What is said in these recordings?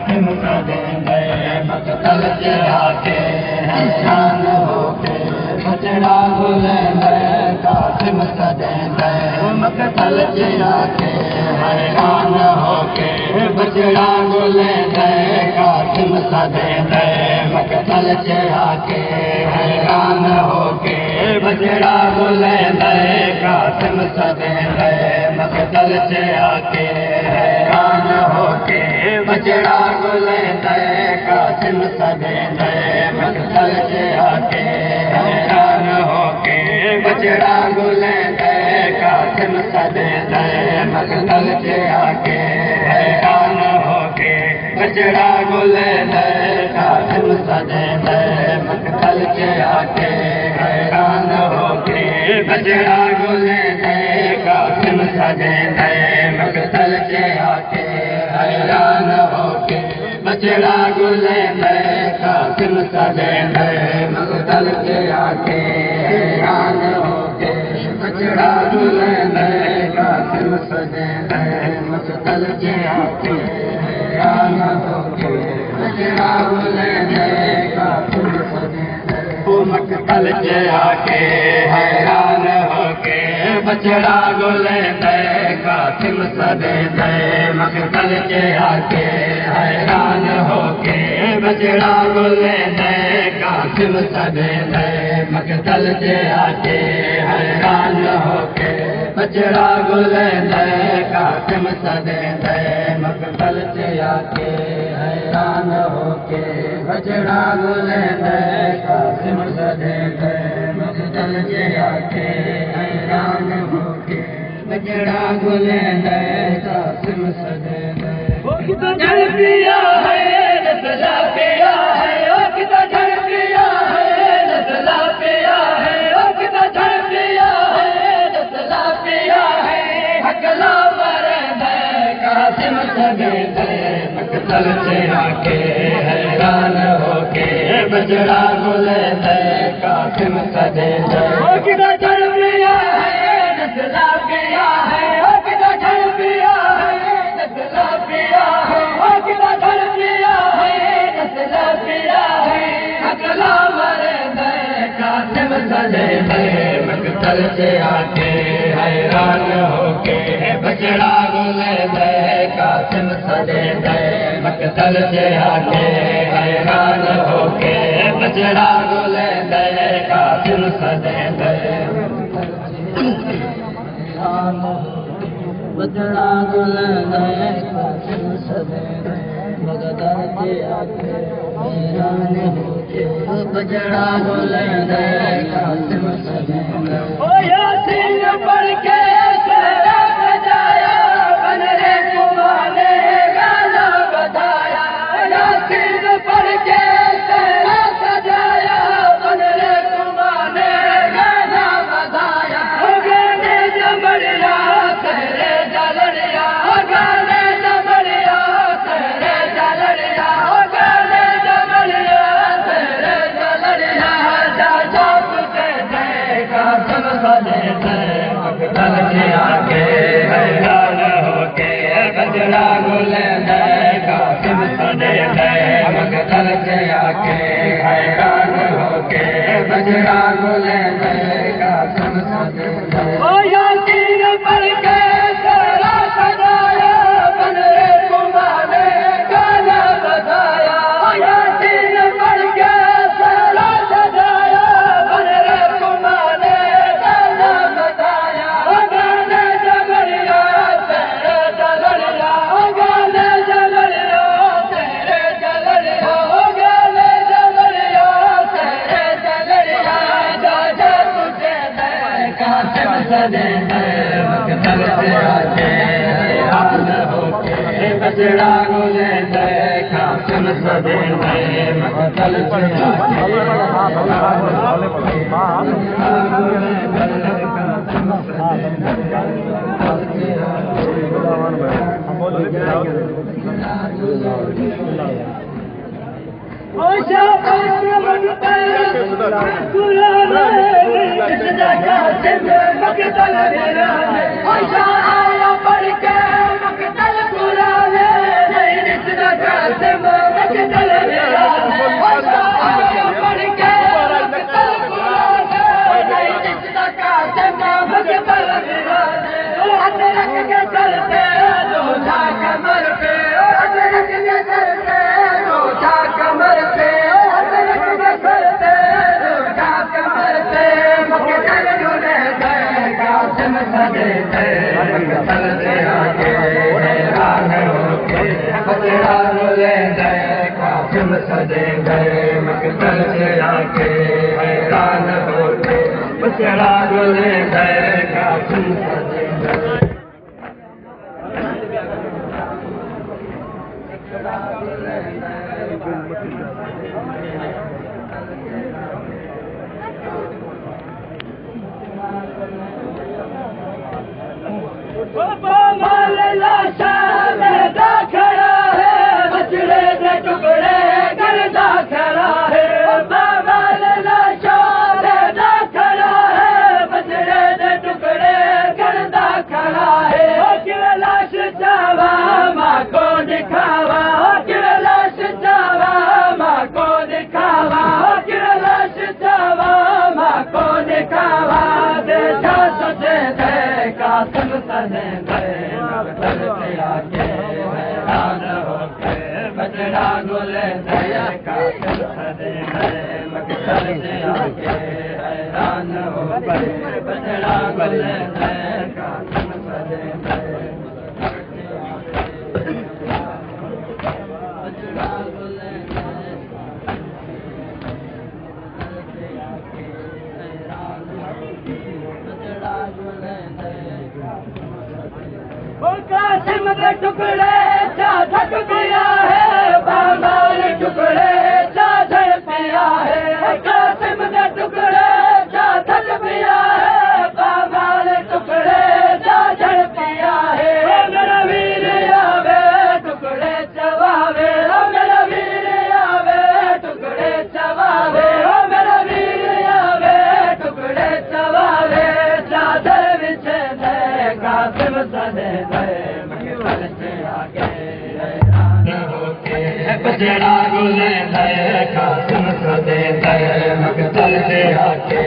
कासिम सदेंदे मकतल चे आके हैरान होके बचड़ा बुलेंदे कासिम सदेंदे मकतल चे आके हैरान होके बचड़ा बुलेंदे कासिम सदेंदे मकतल चे आके हैरान होके बचड़ा बुलेंदे कासिम सदेंदे मकतल चे आके हैरान होके बचड़ा बुलेंदे कासिम सदेंदे मकतल चे आके हैरान होके बचड़ा बुलेंदे कासिम सदेंदे मकतल चे आके हैरान होके बचड़ा बुलेंदे कासिम सदेंदे मकतल चे आके हैरान होके बचड़ा बुलेंदे कासिम सदेंदे मकतल चे आके हैरान होके बचड़ा बुलेंदे कासिम सदेंदे मकतल चे आके हैरान होके बचड़ा बुलेंदे कासिम सदेंदे मकतल चे आके हैरान होके बचड़ा बुलेंदे कासिम सदेंदे मकतल चे आके हैरान होके बचड़ा बुलेंदे कासिम सदेंदे मकतल चे आके हैरान होके बचड़ा बुलेंदे कासिम सदेंदे मकतल चे आके हैरान होके बचड़ा बुलेंदे कासिम सदेंदे मकतल चे आके हैरान होके बचड़ा बुलेंदे कासिम सदेंदे मकतल चे आके हैरान होके बचड़ा बुलेंदे कासिम सदेंदे जल पिया है नस्ला पिया है ओ कितना जल पिया है नस्ला पिया है ओ कितना जल पिया है नस्ला पिया है हकला मरदे कासिम सदेंदे मकतल चे आके हैरान होके बचड़ा बुलेंदे कासिम सदेंदे ओ कितना जल पिया है नस्ला पिया है ओ कितना जल पिया है नस्ला पिया है ओ कितना जल पिया है नस्ला पिया है हकला मरदे कासिम सदेंदे मकतल चे आके हैरान होके बचड़ा बुलेंदे कासिम सदेंदे मकतल चे आके हैरान होके बचड़ा बुलेंदे कासिम सदेंदे बचड़ा बुलेंदे कासिम सदेंदे मकतल चे आके हैरान होके बचड़ा बुलेंदे कासिम सदेंदे ओ यासीन पढ़ के सहरा सजाया बन रे कुमाने गाना बजाया यासीन पढ़ के सहरा सजाया बन रे कुमाने गाना बजाया गाने जमड़िया सहरे जलड़िया गाने जमड़िया सहरे जलड़िया गाने जमड़िया सहरे जलड़िया जा जा तुझे दे कासिम सदेंदे मकतल चे आके हैरान होके बचड़ा बुलेंदे कासिम सदेंदे मकतल चे आके हैरान होके बचड़ा बुलेंदे कासिम सदेंदे ओ यासीन पढ़ के सहरा सजाया बन रे कुमाने गाना बजाया यासीन पढ़ के सहरा सजाया बन रे कुमाने गाना बजाया गाने जगड़िया तेरे जलड़िया गाने जगड़िया तेरे जलड़िया गाने जगड़िया तेरे जलड़िया जा जा तुझे दे कासिम सदेंदे मकतल चे आके हैरान होके बचड़ा बुलेंदे कासिम सदेंदे मकतल चे आके आया पढ़ के मकतल कुरान नहीं बचड़ा बोले गए कासिम सदे गए मकतल से आके हैरान होके बचड़ा बोले गए कासिम सदे गए लाशा मैदा खड़ा है बचड़े के टुकड़े करदा खड़ा है बाबा लाशा मैदा खड़ा है बचड़े के टुकड़े करदा खड़ा है कि लाश चावा माँ को दिखावा कि लाश चावा माँ को दिखावा कि लाश चावा माँ को दिखावा देखा सजे दे कासिम सदे बचड़ा गोले दया कासिम सदे गए मकतल से आके हैरान हो गए बचड़ा गोले दया कासिम सदे गए बचड़ा गोले कासिम के टुकड़े चा थक गया है बाबा के टुकड़े चा झड़ पिया है कासिम के टुकड़े चा थक गया है बाबा के टुकड़े चा झड़ पिया है मेरा वीर आवे टुकड़े चबावे मेरा वीर आवे टुकड़े चबावे मेरा वीर आवे टुकड़े चबावे चादर बिछे दे कासिम सदे बचड़ा गोले गए कासिम सदे गए मकतल से आके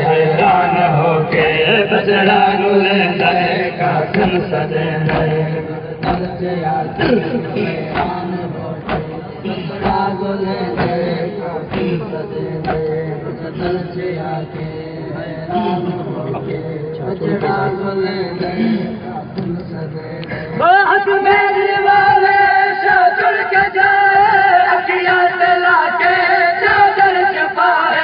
हैरान होके बचड़ा गोले गए कासिम सदे गए मकतल से आके हैरान होके बचड़ा गोले गए कासिम सदे गए मकतल से आके हैरान होके बचड़ा गोले गए कासिम सदे गए वाले चढ़ के जाए अखिया तला के चादर छपाए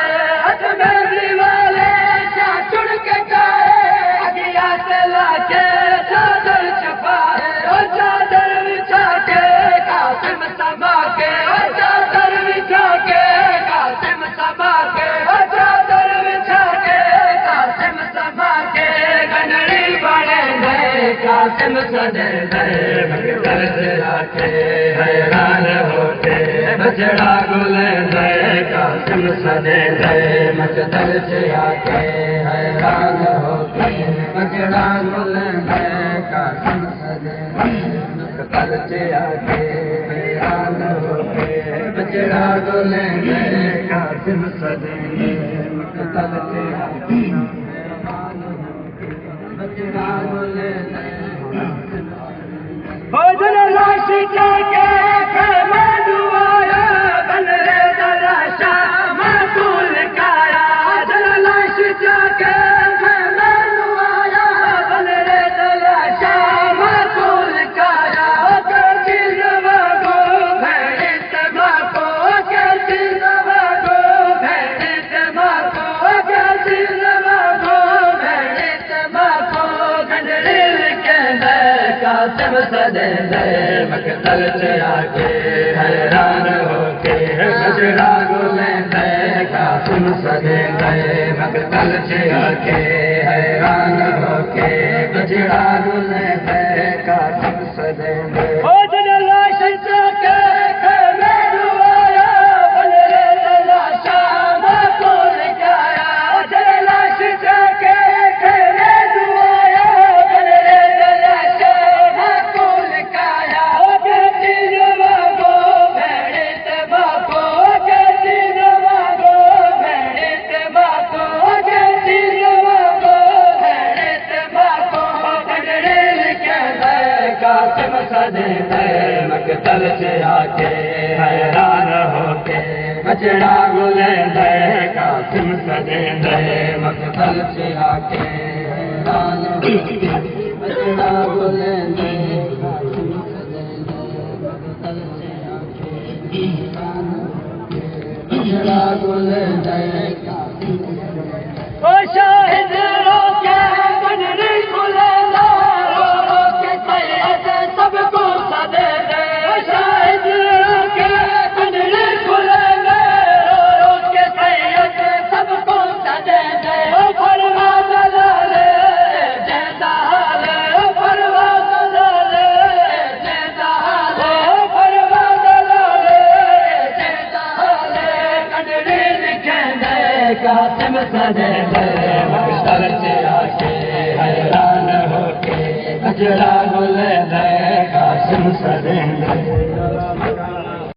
अजमेरी वाले चढ़ के जाए अखिया तला के चादर छपाए और चादर बिछा के कासिम समा के चादर बिछा के कासिम समा के चादर बिछा के कासिम समा के गनड़ी बने गए कासिम सदे गए मकतल से आके हैरान होके बचड़ा गोले गए कासिम सदे गए मकतल से आके हैरान होके बचड़ा गोले गए कासिम सदे मकतल से आके हैरान होके बचड़ा गोले गए कासिम सदे मकतल से आके बचड़ा गोले भोजन लाश जाके खेमे दुआया बन रे दलाशा माकूल काया भोजन लाश जाके खेमे दुआया बन रे दलाशा माकूल काया कैसी नवागो भेड़ित माको कैसी नवागो भेड़ित माको कैसी नवागो भेड़ित माको गंडरिल के कासिम सदे गए मकतल से आके हैरान होके बचड़ा गोले गए कासिम सदे गए मकतल से आके हैरान होके बचड़ा गोले गए कासिम सदे गए भोजन लाश जाके खेमे दुआया बन रे दलाशा माकूल काया भोजन लाश जाके खेमे दुआया बन रे दलाशा माकूल काया कैसी नवागो भेड़ित माको कैसी नवागो भेड़ित माको कैसी नवागो भेड़ित माको गंडरिल के गए कासिम सदे गए मकतल से आके हैरान होके बचड़ा गोले गए कासिम सदे गए मकतल से आके हैरान होके बचड़ा गोले गए कासिम सदे गए ओ शाहिद रोके कनरी खुले रो रो के सैयद सबको सदे दे। शाहिद रोके कनरी खुले रो रो के सैयद सबको सदे दे। ओ फरमा दलाले जैसा हाले, ओ फरमा दलाले जैसा हाले, ओ फरमा दलाले जैसा हाले। कनरी लिखे दे कासिम सदे दे। मक्सर से आके हैरान होके कजरा गुले दे कासिम सदे दे।